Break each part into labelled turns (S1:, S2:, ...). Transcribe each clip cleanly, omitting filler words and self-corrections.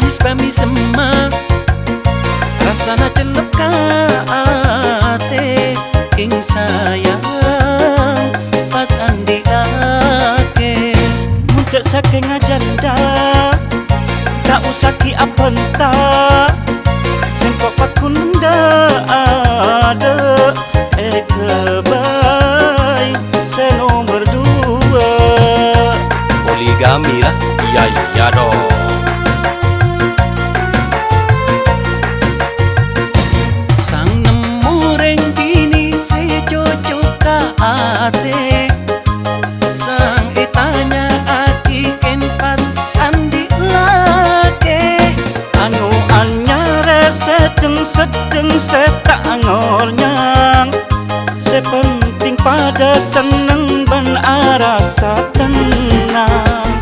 S1: manis bami semak rasana celep kaate ing sayang pas andi ake
S2: muncak saking ajanda tak usah ki apenta sengkok pakunda ada kebaik seno berdua
S3: poligami lah, iya dong.
S1: sang nemu reng bini si cocok kaate sang etanya aki ken pas andi lake
S2: anu anyare sedeng setak ngornyang sepenting pada seneng ben arasa tenang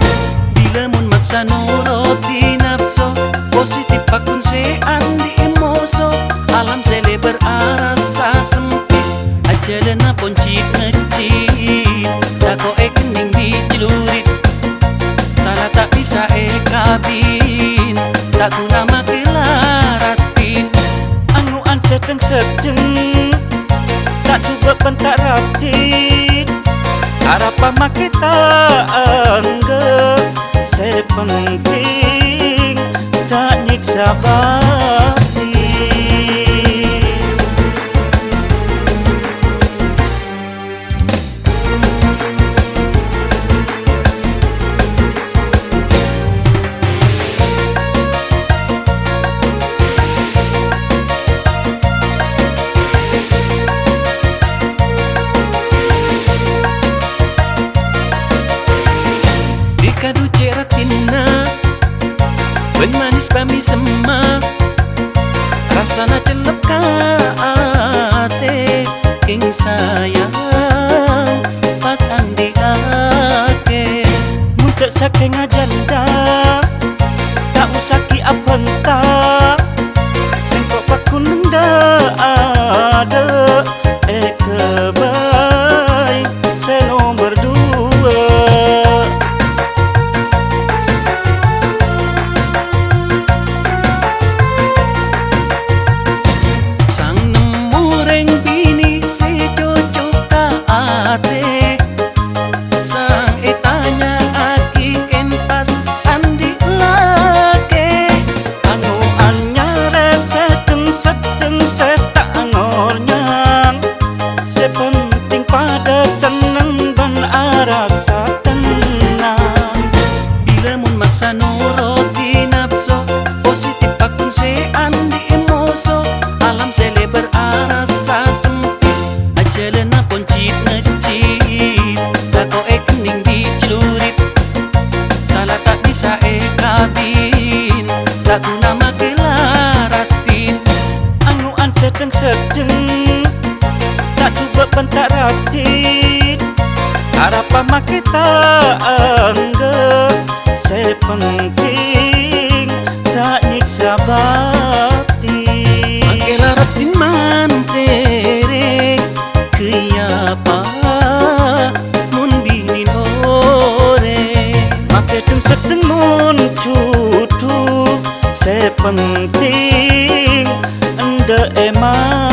S1: bila mun maksa nuruti nafsu positif pakun se andi emoso alam sele berarasa sempit aja lena poncit ngecit tako ekening dicelurit salah tak bisa kabin tak guna makilaratin
S2: anuan sedeng tak juga pentak ratit harapan makita anggap sepenting tak nyiksa batin
S1: kadu ceratina ben manis bami semak rasana celep kaate ing sayang pas andi ake
S2: muncak saking ajanda tak usah ki apenta sengkok pakunda ada kebaik seno berdua
S1: sang nemu reng bini si cocok kaate sang etanya aki ken pas andi lake
S2: anu anyare sedeng setak ngornyang sepenting pada seneng ben arasa tenang
S1: bila mun maksa nuruti nafsu positif pakun se andi emoso alam sele berarasa sempit aja lena poncit ngecit tako ekening dicelurit salah tak bisa kabin tak guna makilaratin
S2: anuan sedeng tak juga pentak ratit harapan makita anggap sepenting tak nyiksa batin
S1: makilaratin mantere kiyapa mun binin ore
S2: makedeng sedeng mun cutu sepenting ende emang